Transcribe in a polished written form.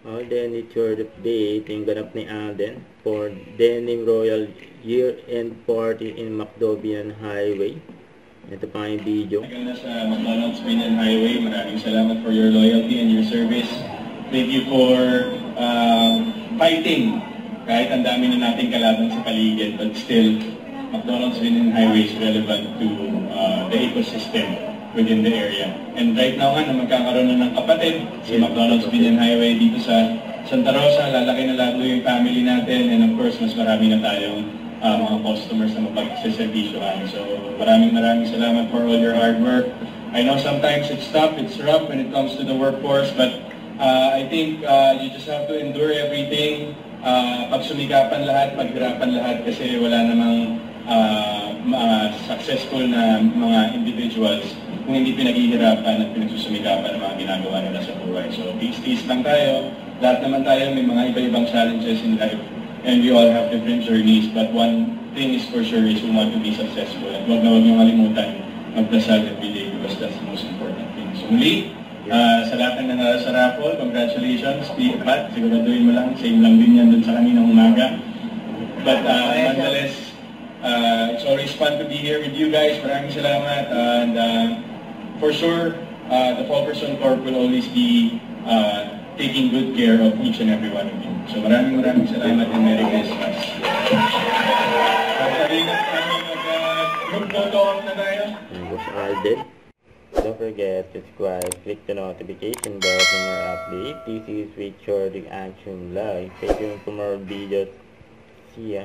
Alden, it's your update yung ganap ni Alden for Denim Royal Year-End Party in Macdobian Highway. Ito pa yung video. Tagal na sa McDonald's Main Highway. Maraming salamat for your loyalty and your service. Thank you for fighting. Kahit ang dami na nating kalaban sa paligid, but still, McDonald's Main Highway is relevant to the ecosystem within the area. And right now nga, na magkakaroon na ng kapatid, si McDonald's Main Highway dito sa Santa Rosa, lalaki na lalo yung family natin, and of course, mas marami na tayong mga customers na mapagsiservisyohan. So, maraming salamat for all your hard work. I know sometimes it's tough, it's rough when it comes to the workforce, but I think you just have to endure everything. Pagsumikapan lahat, paghirapan lahat, kasi wala namang successful na mga individuals kung hindi pinaghihirapan at pinagsusumikapan ang mga ginagawa nila sa buhay. So, tiis-tiis lang tayo. Lahat naman tayo may mga iba-ibang challenges in life. And we all have different journeys. But one thing is for sure is we want to be successful. At huwag na huwag niyong kalimutan magdasal every day because that's the most important thing. So, muli, sa lahat ng nanalo sa raffle, congratulations. Pat, siguraduhin mo lang. Same lang din yan dun sa kaninang umaga. But nonetheless, it's always fun to be here with you guys. Maraming salamat. And for sure, the Fulkerson Corp will always be taking good care of each and every one of you. So maraming salamat and Merry Christmas. Group photo off na tayo. Don't forget to subscribe, click the notification bell for more updates. This is Richard Action Live. Stay tuned for more videos. See ya.